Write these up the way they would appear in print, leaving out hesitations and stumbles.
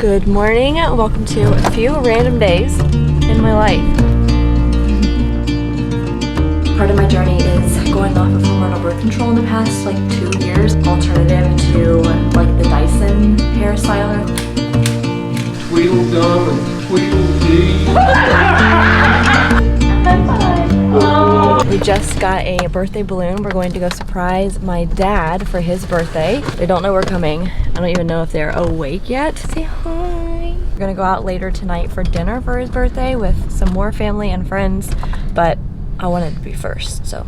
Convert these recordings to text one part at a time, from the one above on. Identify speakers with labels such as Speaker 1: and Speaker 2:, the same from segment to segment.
Speaker 1: Good morning, welcome to a few random days in my life. Part of my journey is going off of hormonal birth control in the past 2 years, alternative to the Dyson hair styler.
Speaker 2: Tweedledum and Tweedledee.
Speaker 1: We just got a birthday balloon. We're going to go surprise my dad for his birthday. They don't know we're coming. I don't even know if they're awake yet. Say hi. We're gonna go out later tonight for dinner for his birthday with some more family and friends, but I wanted to be first, so.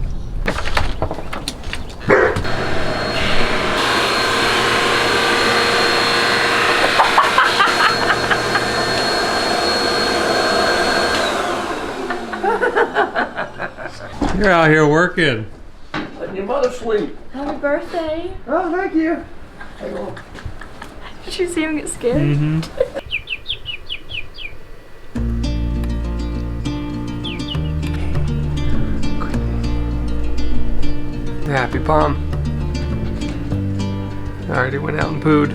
Speaker 2: You're out here working. Letting your mother sleep.
Speaker 1: Happy birthday.
Speaker 2: Oh, thank you. Hang on.
Speaker 1: Did you see him get scared?
Speaker 2: Mm-hmm. Happy palm. I already went out and pooed.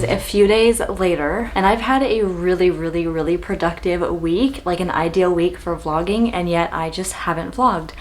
Speaker 2: A few days later, and I've had a really productive week, an ideal week for vlogging, and yet I just haven't vlogged.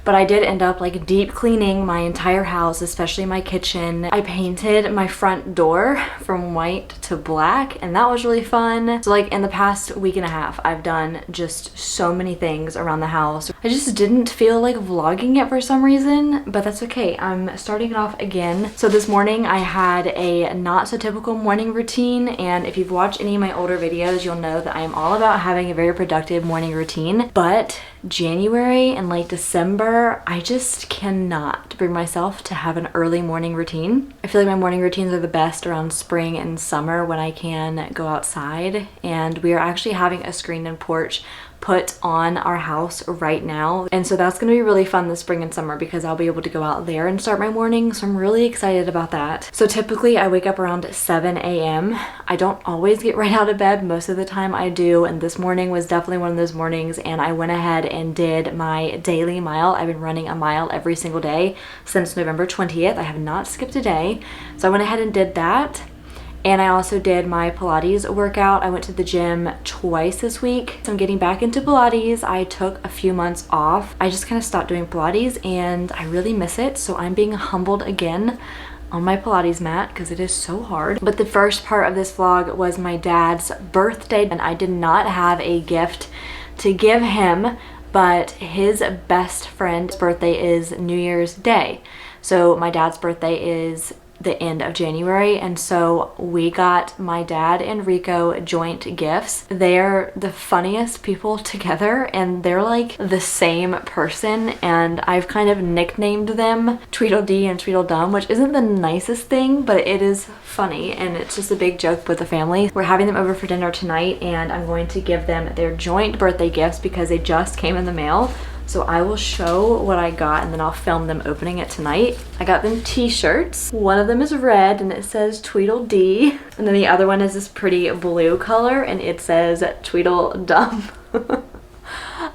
Speaker 2: But I did end up deep cleaning my entire house, especially my kitchen. I painted my front door from white to black, and that was really fun. So in the past week and a half, I've done just so many things around the house. I just didn't feel like vlogging it for some reason, but that's okay. I'm starting it off again. So this morning I had a not so typical morning routine, and if you've watched any of my older videos, you'll know that I am all about having a very productive morning routine. But January and December, I just cannot bring myself to have an early morning routine. I feel like my morning routines are the best around spring and summer when I can go outside, and we are actually having a screened-in porch put on our house right now, and so that's gonna be really fun this spring and summer because I'll be able to go out there and start my morning, so I'm really excited about that. So typically I wake up around 7 a.m. I don't always get right out of bed. Most of the time I do, and this morning was definitely one of those mornings, and I went ahead and did my daily mile. I've been running a mile every single day since November 20th. I have not skipped a day, so I went ahead and did that. And I also did my Pilates workout. I went to the gym twice this week. So I'm getting back into Pilates. I took a few months off. I just kind of stopped doing Pilates and I really miss it. So I'm being humbled again on my Pilates mat because it is so hard. But the first part of this vlog was my dad's birthday, and I did not have a gift to give him, but his best friend's birthday is New Year's Day. So my dad's birthday is the end of January, and so we got my dad and Rico joint gifts. They're the funniest people together, and they're the same person, and I've kind of nicknamed them Tweedledee and Tweedledum, which isn't the nicest thing, but it is funny, and it's just a big joke with the family. We're having them over for dinner tonight, and I'm going to give them their joint birthday gifts because they just came in the mail. So I will show what I got, and then I'll film them opening it tonight. I got them t-shirts. One of them is red and it says Tweedledee. And then the other one is this pretty blue color and it says Tweedledum.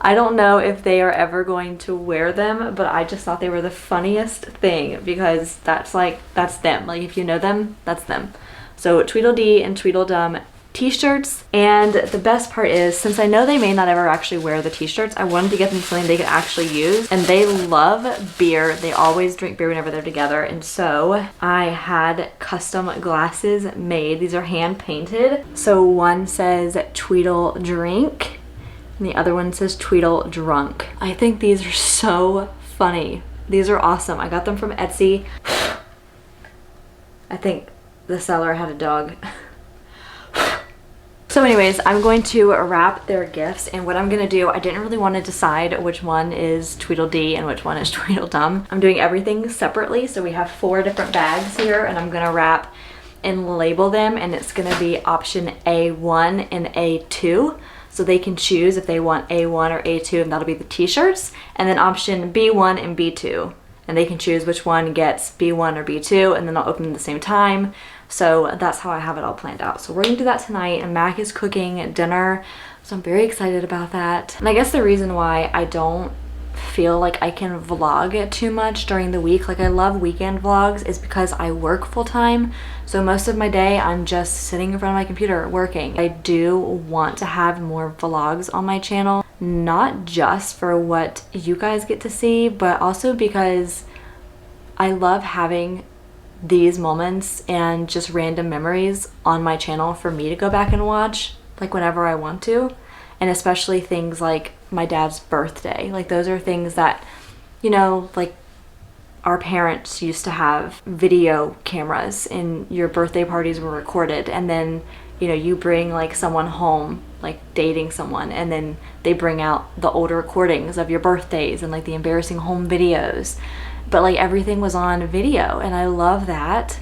Speaker 2: I don't know if they are ever going to wear them, but I just thought they were the funniest thing because that's them. If you know them, that's them. So Tweedledee and Tweedledum t-shirts. And the best part is, since I know they may not ever actually wear the t-shirts, I wanted to get them something they could actually use. And they love beer. They always drink beer whenever they're together. And so I had custom glasses made. These are hand painted. So one says Tweedle Drink and the other one says Tweedle Drunk. I think these are so funny. These are awesome. I got them from Etsy. I think the seller had a dog. So anyways, I'm going to wrap their gifts, and what I'm gonna do, I didn't really want to decide which one is Tweedledee and which one is Tweedledum. I'm doing everything separately, so we have 4 different bags here, and I'm gonna wrap and label them, and it's gonna be option A1 and A2. So they can choose if they want A1 or A2, and that'll be the t-shirts. And then option B1 and B2. And they can choose which one gets B1 or B2, and then I'll open them at the same time. So that's how I have it all planned out. So we're gonna do that tonight, and Mac is cooking dinner. So I'm very excited about that. And I guess the reason why I don't feel like I can vlog too much during the week, like I love weekend vlogs, is because I work full-time. So most of my day I'm just sitting in front of my computer working. I do want to have more vlogs on my channel, not just for what you guys get to see, but also because I love having these moments and just random memories on my channel for me to go back and watch, like whenever I want to. And especially things like my dad's birthday. Like those are things that, you know, like our parents used to have video cameras and your birthday parties were recorded, and then, you know, you bring like someone home, like dating someone, and then they bring out the older recordings of your birthdays and like the embarrassing home videos. But like everything was on video, and I love that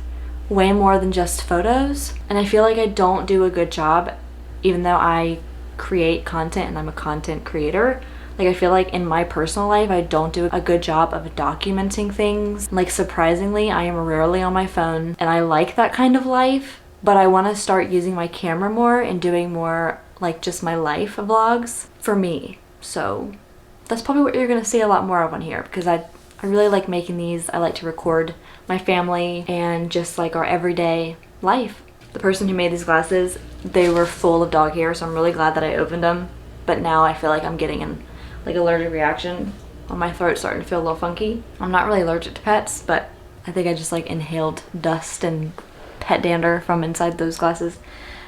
Speaker 2: way more than just photos. And I feel like I don't do a good job, even though I create content and I'm a content creator. Like I feel like in my personal life I don't do a good job of documenting things. Like surprisingly, I am rarely on my phone, and I like that kind of life, but I want to start using my camera more and doing more like just my life vlogs for me. So that's probably what you're gonna see a lot more of on here, because I really like making these. I like to record my family and just like our everyday life. The person who made these glasses, they were full of dog hair, so I'm really glad that I opened them. But now I feel like I'm getting an like allergic reaction on my throat, starting to feel a little funky. I'm not really allergic to pets, but I think I just like inhaled dust and pet dander from inside those glasses.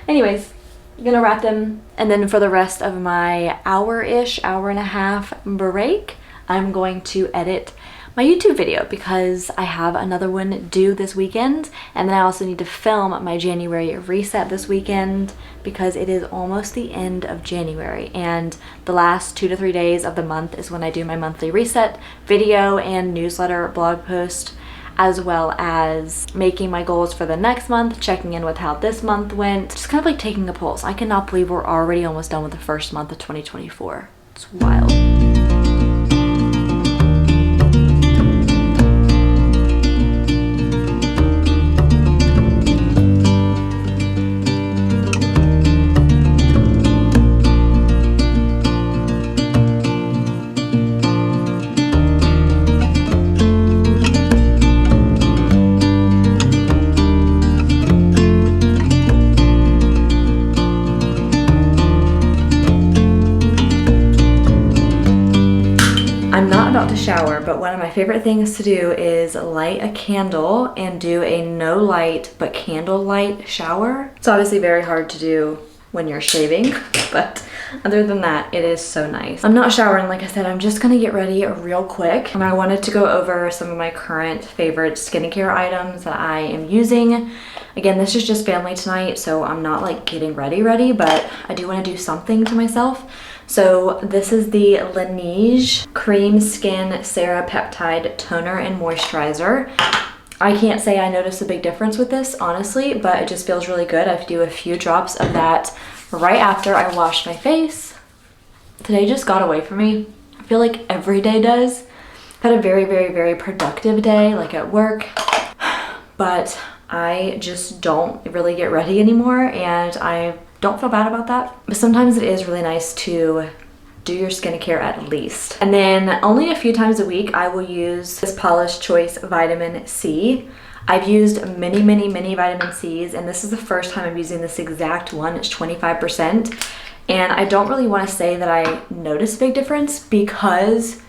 Speaker 2: Anyways, I'm gonna wrap them, and then for the rest of my hour-ish, hour and a half break, I'm going to edit my YouTube video, because I have another one due this weekend, and then I also need to film my January reset this weekend, because it is almost the end of January, and the last 2 to 3 days of the month is when I do my monthly reset video and newsletter blog post, as well as making my goals for the next month, checking in with how this month went, just kind of like taking a pulse. I cannot believe we're already almost done with the first month of 2024. It's wild. To shower, but one of my favorite things to do is light a candle and do a no light but candle light shower. It's obviously very hard to do when you're shaving, but other than that, it is so nice. I'm not showering, like I said. I'm just gonna get ready real quick, and I wanted to go over some of my current favorite skincare items that I am using. Again, this is just family tonight, so I'm not like getting ready, but I do want to do something to myself. So this is the Laneige Cream Skin Serapeptide Toner and Moisturizer. I can't say I noticed a big difference with this, honestly, but it just feels really good. I have to do a few drops of that right after I wash my face. Today just got away from me. I feel like every day does. I've had a very, very, very productive day, like at work, but I just don't really get ready anymore, and I don't feel bad about that. But sometimes it is really nice to do your skincare at least. And then only a few times a week I will use this Paula's Choice Vitamin C. I've used many vitamin C's, and this is the first time I'm using this exact one. It's 25%. And I don't really want to say that I notice a big difference because,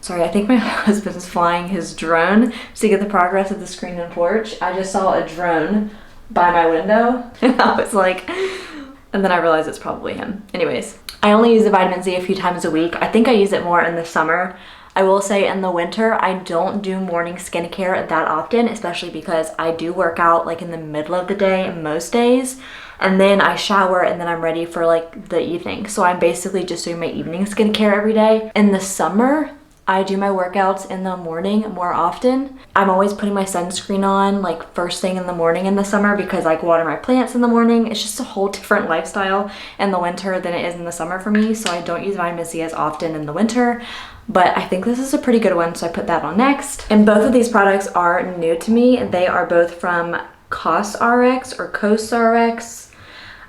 Speaker 2: sorry, I think my husband's flying his drone to get the progress of the screen and porch. I just saw a drone by my window and I was like, and then I realized it's probably him. Anyways, I only use the vitamin C a few times a week. I think I use it more in the summer. I will say in the winter, I don't do morning skincare that often, especially because I do work out like in the middle of the day most days. And then I shower and then I'm ready for like the evening. So I'm basically just doing my evening skincare every day. In the summer, I do my workouts in the morning more often. I'm always putting my sunscreen on like first thing in the morning in the summer because I water my plants in the morning. It's just a whole different lifestyle in the winter than it is in the summer for me. So I don't use vitamin C as often in the winter. But I think this is a pretty good one, so I put that on next. And both of these products are new to me. They are both from CosRx or CosRx.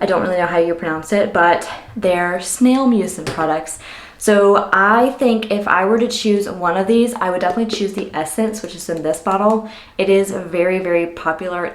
Speaker 2: I don't really know how you pronounce it, but they're snail mucin products. So I think if I were to choose one of these, I would definitely choose the Essence, which is in this bottle. It is very popular.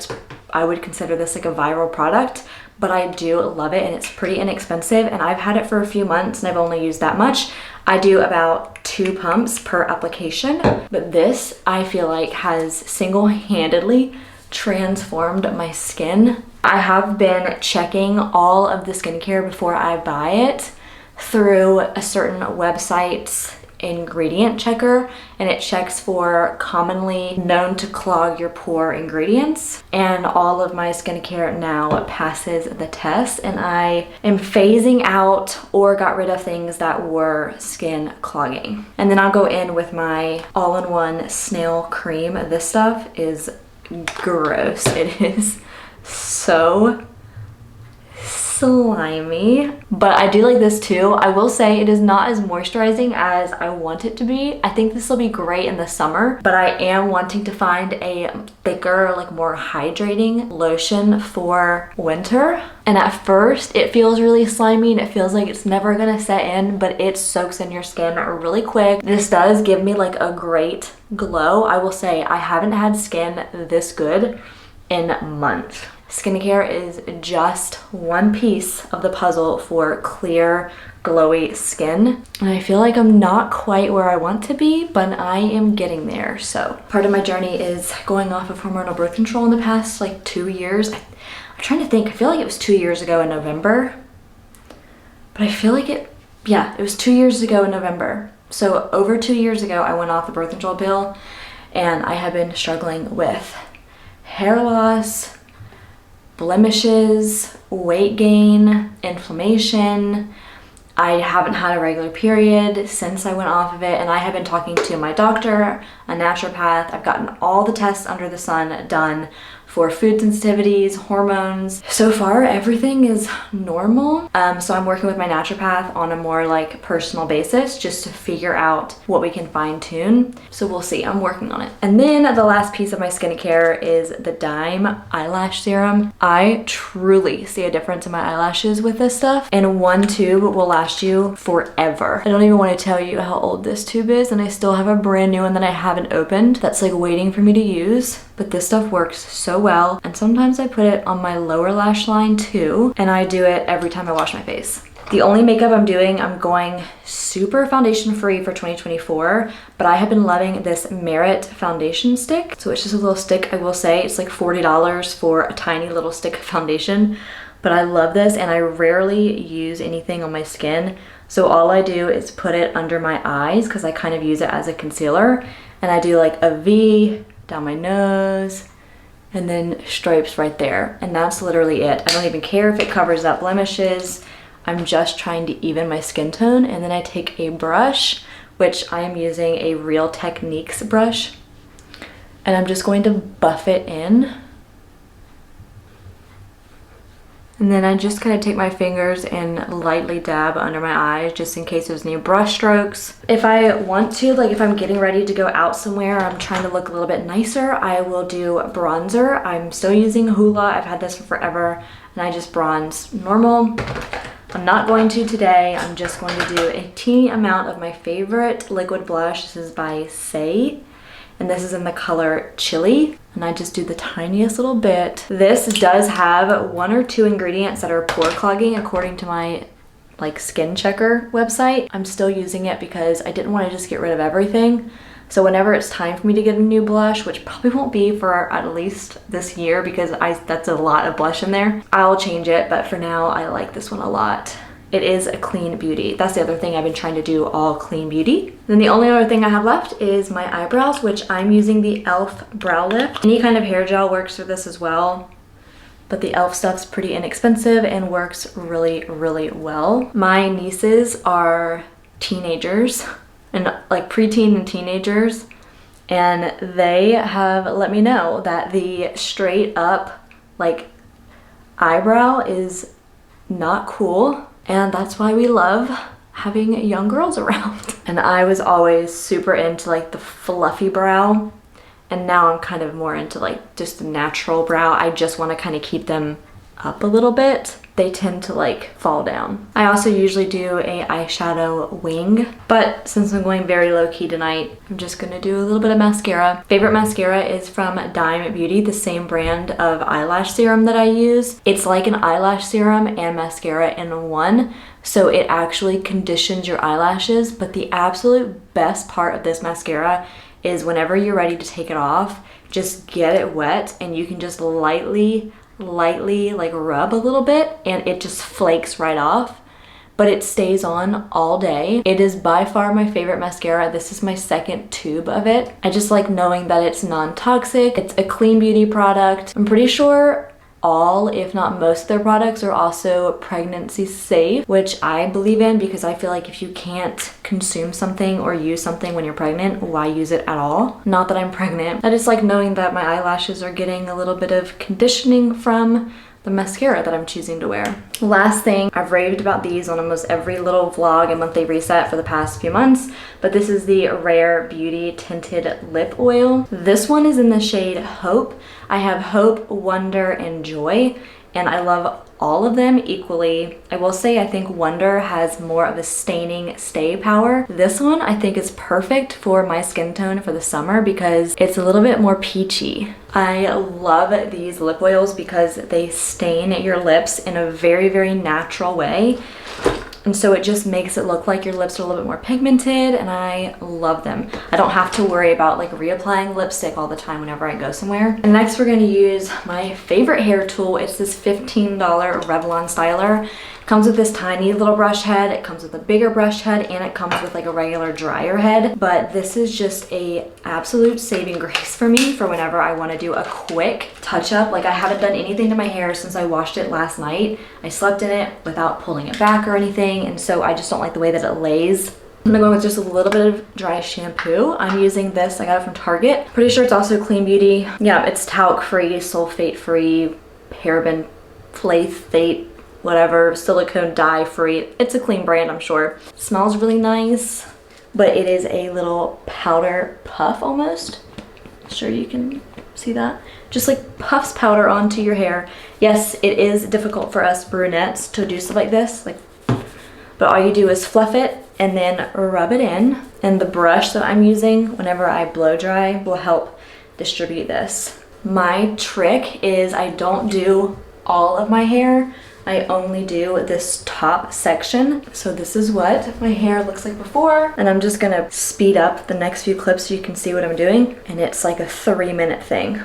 Speaker 2: I would consider this like a viral product, but I do love it and it's pretty inexpensive, and I've had it for a few months and I've only used that much. I do about 2 pumps per application, but this I feel like has single-handedly transformed my skin. I have been checking all of the skincare before I buy it through a certain website's ingredient checker, and it checks for commonly known to clog your pore ingredients, and all of my skincare now passes the test, and I am phasing out or got rid of things that were skin clogging. And then I'll go in with my all-in-one snail cream. This stuff is gross. It is so slimy, but I do like this too. I will say it is not as moisturizing as I want it to be. I think this will be great in the summer, but I am wanting to find a thicker, like more hydrating lotion for winter. And at first it feels really slimy and it feels like it's never gonna set in, but it soaks in your skin really quick. This does give me like a great glow. I will say I haven't had skin this good in months. Skincare is just one piece of the puzzle for clear, glowy skin. And I feel like I'm not quite where I want to be, but I am getting there. So part of my journey is going off of hormonal birth control in the past like 2 years. I'm trying to think, I feel like it was 2 years ago in November, but I feel like it was 2 years ago in November. So over 2 years ago, I went off the birth control pill, and I have been struggling with hair loss, blemishes, weight gain, inflammation. I haven't had a regular period since I went off of it, and I have been talking to my doctor, a naturopath. I've gotten all the tests under the sun done for food sensitivities, hormones. So far, everything is normal. So I'm working with my naturopath on a more like personal basis just to figure out what we can fine tune. So we'll see, I'm working on it. And then the last piece of my skincare is the Dime Eyelash Serum. I truly see a difference in my eyelashes with this stuff, and one tube will last you forever. I don't even want to tell you how old this tube is, and I still have a brand new one that I haven't opened that's like waiting for me to use. But this stuff works so well, and sometimes I put it on my lower lash line too, and I do it every time I wash my face. The only makeup I'm doing, I'm going super foundation free for 2024, but I have been loving this Merit foundation stick. So it's just a little stick, I will say. It's like $40 for a tiny little stick of foundation, but I love this, and I rarely use anything on my skin. So all I do is put it under my eyes because I kind of use it as a concealer, and I do like a V down my nose, and then stripes right there. And that's literally it. I don't even care if it covers up blemishes. I'm just trying to even my skin tone. And then I take a brush, which I am using a Real Techniques brush, and I'm just going to buff it in. And then I just kind of take my fingers and lightly dab under my eyes just in case there's any brush strokes. If I want to, like if I'm getting ready to go out somewhere, I'm trying to look a little bit nicer, I will do bronzer. I'm still using Hoola. I've had this for forever, and I just bronze normal. I'm not going to today. I'm just going to do a teeny amount of my favorite liquid blush. This is by Say, and this is in the color Chili. And I just do the tiniest little bit. This does have 1 or 2 ingredients that are pore clogging according to my like skin checker website. I'm still using it because I didn't want to just get rid of everything. So whenever it's time for me to get a new blush, which probably won't be for at least this year because that's a lot of blush in there, I'll change it. But for now, I like this one a lot. It is a clean beauty. That's the other thing I've been trying to do, all clean beauty. Then the only other thing I have left is my eyebrows, which I'm using the e.l.f. Brow Lift. Any kind of hair gel works for this as well, but the e.l.f. stuff's pretty inexpensive and works really, really well. My nieces are teenagers, and like preteen and teenagers, and they have let me know that the straight up like eyebrow is not cool, and that's why we love having young girls around. And I was always super into like the fluffy brow, and now I'm kind of more into like just the natural brow. I just want to kind of keep them up a little bit. They tend to like fall down. I also usually do a eyeshadow wing, but since I'm going very low key tonight, I'm just gonna do a little bit of mascara. Favorite mascara is from Dime Beauty, the same brand of eyelash serum that I use. It's like an eyelash serum and mascara in one, so it actually conditions your eyelashes. But the absolute best part of this mascara is whenever you're ready to take it off, just get it wet and you can just lightly like rub a little bit and it just flakes right off, but it stays on all day. It is by far my favorite mascara. This is my second tube of it. I just like knowing that it's non-toxic. It's a clean beauty product. I'm pretty sure all, if not most of their products are also pregnancy safe, which I believe in because I feel like if you can't consume something or use something when you're pregnant, why use it at all? Not that I'm pregnant. I just like knowing that my eyelashes are getting a little bit of conditioning from the mascara that I'm choosing to wear. Last thing, I've raved about these on almost every little vlog and monthly reset for the past few months, but this is the Rare Beauty Tinted Lip Oil. This one is in the shade Hope. I have Hope, Wonder, and Joy, and I love all of them equally. I will say I think Wonder has more of a staining stay power. This one I think is perfect for my skin tone for the summer because it's a little bit more peachy. I love these lip oils because they stain your lips in a very, very natural way. And so it just makes it look like your lips are a little bit more pigmented, and I love them. I don't have to worry about like reapplying lipstick all the time whenever I go somewhere. And next we're gonna use my favorite hair tool. It's this $15 Revlon styler. It comes with this tiny little brush head, it comes with a bigger brush head, and it comes with like a regular dryer head. But this is just a absolute saving grace for me for whenever I wanna do a quick touch up. Like I haven't done anything to my hair since I washed it last night. I slept in it without pulling it back or anything, and so I just don't like the way that it lays. I'm gonna go with just a little bit of dry shampoo. I'm using this, I got it from Target. Pretty sure it's also clean beauty. Yeah, it's talc free, sulfate free, paraben, phthate, whatever, silicone dye free. It's a clean brand, I'm sure. It smells really nice, but it is a little powder puff almost. Sure you can see that? Just like puffs powder onto your hair. Yes, it is difficult for us brunettes to do stuff like this, but all you do is fluff it and then rub it in. And the brush that I'm using whenever I blow dry will help distribute this. My trick is I don't do all of my hair. I only do this top section. So this is what my hair looks like before. And I'm just gonna speed up the next few clips so you can see what I'm doing. And it's like a 3-minute thing.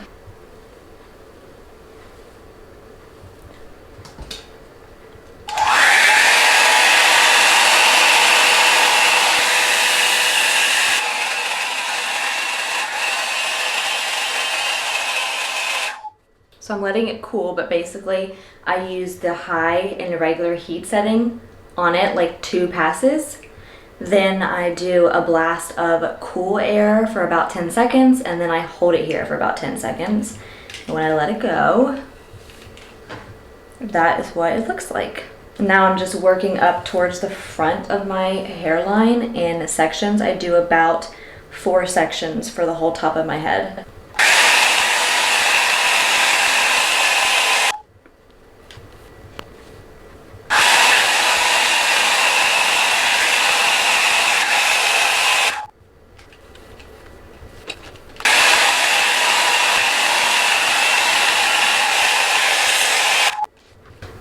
Speaker 2: So I'm letting it cool, but basically I use the high and regular heat setting on it, like 2 passes. Then I do a blast of cool air for about 10 seconds, and then I hold it here for about 10 seconds. And when I let it go, that is what it looks like. Now I'm just working up towards the front of my hairline in sections. I do about 4 sections for the whole top of my head.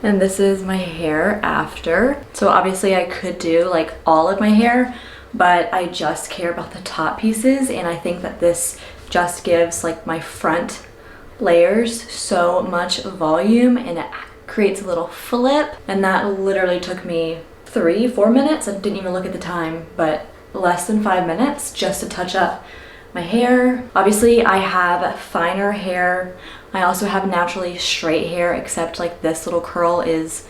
Speaker 2: And this is my hair after. So obviously I could do like all of my hair, but I just care about the top pieces, and I think that this just gives like my front layers so much volume, and it creates a little flip. And that literally took me 3-4 minutes. I didn't even look at the time, but less than 5 minutes just to touch up my hair. Obviously I have finer hair. I also have naturally straight hair, except like this little curl is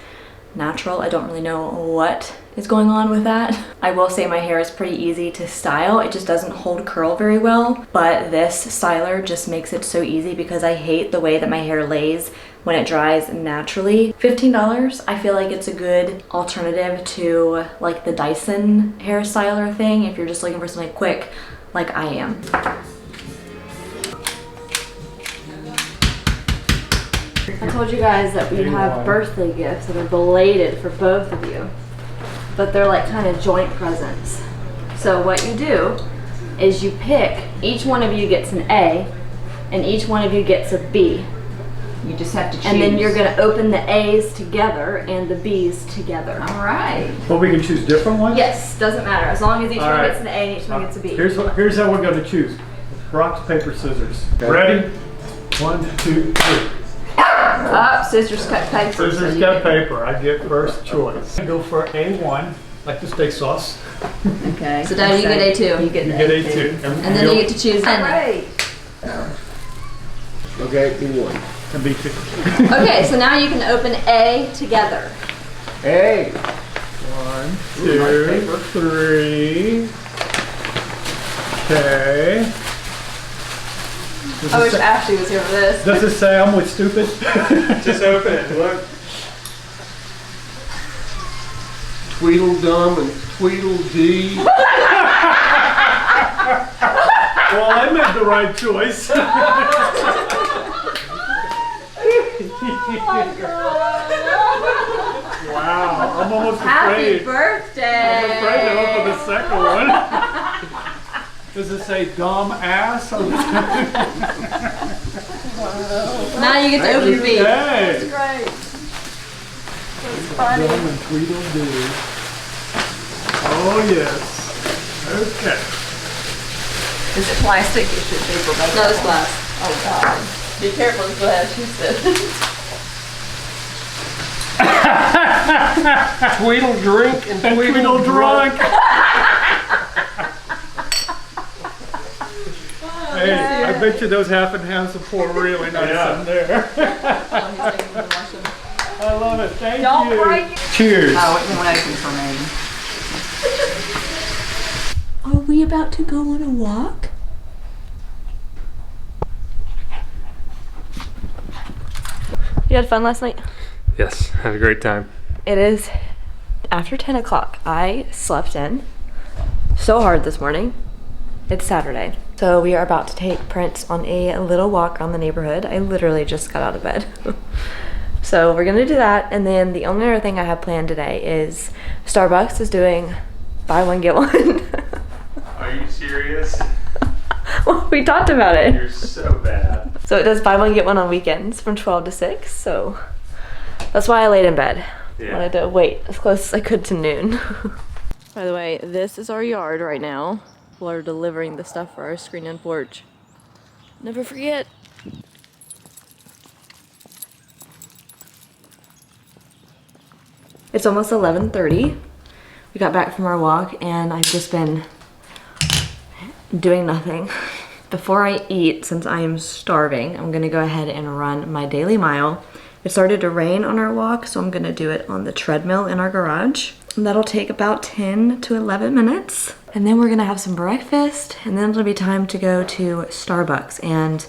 Speaker 2: natural. I don't really know what is going on with that. I will say my hair is pretty easy to style. It just doesn't hold curl very well, but this styler just makes it so easy because I hate the way that my hair lays when it dries naturally. $15, I feel like it's a good alternative to like the Dyson hair styler thing if you're just looking for something quick like I am. I told you guys that we have birthday gifts that are belated for both of you, but they're like kind of joint presents. So what you do is you pick, each one of you gets an A and each one of you gets a B.
Speaker 3: You just have to choose.
Speaker 2: And then you're gonna open the A's together and the B's together.
Speaker 3: All right.
Speaker 4: Well, we can choose different ones?
Speaker 2: Yes, doesn't matter, as long as each
Speaker 4: All
Speaker 2: one
Speaker 4: right.
Speaker 2: gets an A and each one gets a B.
Speaker 4: Here's how we're gonna choose. Rock, paper, scissors. Okay. Ready? 1, 2, 3.
Speaker 3: Up, scissors, cut paper.
Speaker 4: Scissors, cut paper. I get first choice. I go for A1, like the steak sauce.
Speaker 3: Okay. So Daddy, you get A2.
Speaker 2: You get
Speaker 4: You
Speaker 2: the
Speaker 4: get
Speaker 2: A2.
Speaker 4: A2.
Speaker 3: And then you get to choose.
Speaker 5: Okay, B1.
Speaker 4: And B2.
Speaker 3: Okay, so now you can open A together.
Speaker 5: Hey!
Speaker 4: 1, 2, 3. Okay.
Speaker 3: I wish Ashley was here for this.
Speaker 4: Does it say I'm with stupid?
Speaker 6: Just open it, look.
Speaker 5: Tweedledum and Tweedledee.
Speaker 4: Well, I made the right choice. Wow, I'm almost
Speaker 3: Happy
Speaker 4: afraid.
Speaker 3: birthday!
Speaker 4: I'm afraid to open the second one. Does it say dumb ass?
Speaker 3: Now you get to open B.
Speaker 4: Hey!
Speaker 1: Great.
Speaker 4: Dumb and Tweedledee. Oh yes. Okay.
Speaker 1: Is it plastic? It should be for both.
Speaker 3: No, it's glass.
Speaker 1: Oh God. Be careful with glass, she said.
Speaker 5: Tweedle drink and
Speaker 4: Tweedle drunk. Hey, I bet you those half and halves will pour really nice in there. I love it. Thank
Speaker 1: Don't
Speaker 4: you.
Speaker 1: break it.
Speaker 4: Cheers.
Speaker 3: Oh, it won't open for me.
Speaker 2: Are we about to go on a walk? You had fun last night?
Speaker 6: Yes, had a great time.
Speaker 2: It is after 10 o'clock. I slept in so hard this morning. It's Saturday. So we are about to take Prince on a little walk around the neighborhood. I literally just got out of bed. So we're gonna do that, and then the only other thing I have planned today is Starbucks is doing buy one get one.
Speaker 6: Are you serious?
Speaker 2: Well, we talked about it.
Speaker 6: You're so bad.
Speaker 2: So it does buy one get one on weekends from 12 to 6, so that's why I laid in bed.
Speaker 6: Yeah.
Speaker 2: Wanted to wait as close as I could to noon. By the way, this is our yard right now. People are delivering the stuff for our screen and porch. Never forget. It's almost 11:30. We got back from our walk and I've just been doing nothing. Before I eat, since I am starving, I'm gonna go ahead and run my daily mile. It started to rain on our walk, so I'm gonna do it on the treadmill in our garage. And that'll take about 10 to 11 minutes. And then we're gonna have some breakfast, and then it'll be time to go to Starbucks. And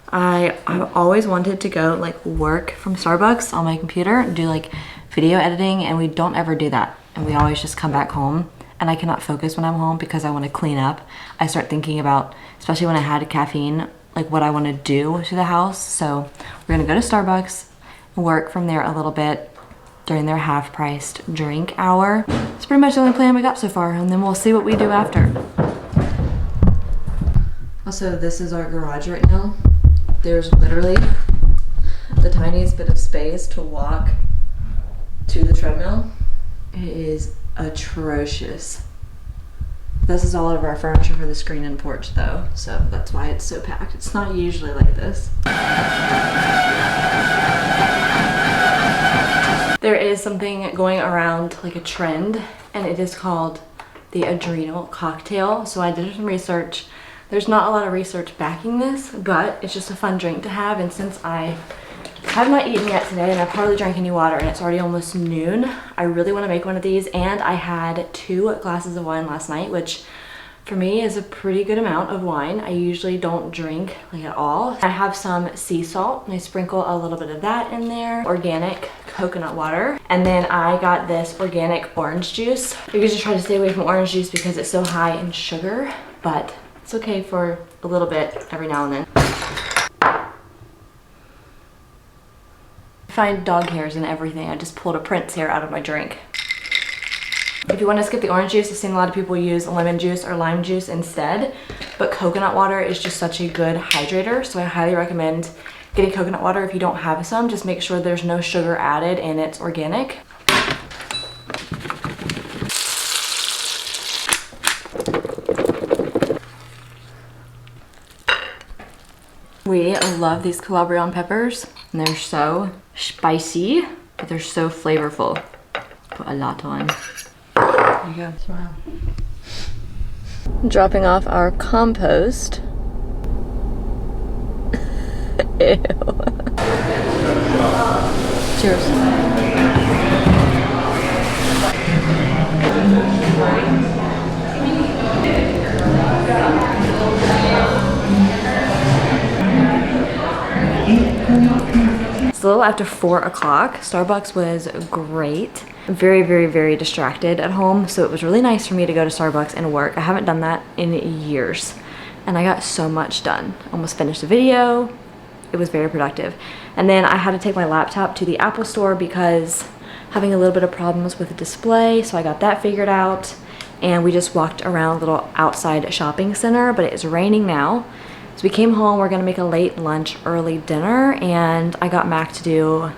Speaker 2: I've always wanted to go like work from Starbucks on my computer and do like video editing, and we don't ever do that. And we always just come back home, and I cannot focus when I'm home because I want to clean up. I start thinking about, especially when I had caffeine, like what I want to do to the house. So we're gonna go to Starbucks, work from there a little bit during their half-priced drink hour. It's pretty much the only plan we got so far, and then we'll see what we do after. Also, this is our garage right now. There's literally the tiniest bit of space to walk to the treadmill. It is atrocious. This is all of our furniture for the screen and porch though, so that's why it's so packed. It's not usually like this. There is something going around, like a trend, and it is called the adrenal cocktail. So I did some research. There's not a lot of research backing this, but it's just a fun drink to have. And since I have not eaten yet today and I've hardly drank any water and it's already almost noon, I really want to make one of these. And I had 2 glasses of wine last night, which for me is a pretty good amount of wine. I usually don't drink like at all. I have some sea salt and I sprinkle a little bit of that in there. Organic coconut water. And then I got this organic orange juice. I usually try to stay away from orange juice because it's so high in sugar, but it's okay for a little bit every now and then. I find dog hairs in everything. I just pulled a prince hair out of my drink. If you want to skip the orange juice, I've seen a lot of people use lemon juice or lime juice instead, but coconut water is just such a good hydrator, so I highly recommend getting coconut water if you don't have some. Just make sure there's no sugar added and it's organic. We love these Calabrian peppers, and they're so spicy, but they're so flavorful. Put a lot on. There you go. Smile. Dropping off our compost. Ew. Cheers. It's a little after 4 o'clock. Starbucks was great. Very, very, very distracted at home, so it was really nice for me to go to Starbucks and work. I haven't done that in years, and I got so much done. Almost finished the video. It was very productive. And then I had to take my laptop to the Apple store because having a little bit of problems with the display, so I got that figured out. And we just walked around a little outside shopping center, but it is raining now. So we came home, we're gonna make a late lunch, early dinner, and I got Mac to do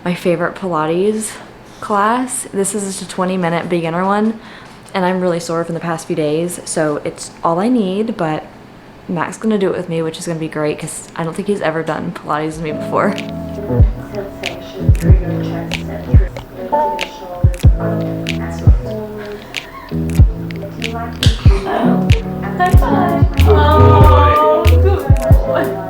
Speaker 2: my favorite Pilates class. This is just a 20-minute beginner one, and I'm really sore from the past few days, so it's all I need, but Mac's gonna do it with me, which is gonna be great because I don't think he's ever done Pilates with me before.
Speaker 7: Sensation through your chest and through your shoulders as well. If you like to high five. Oh, good boy.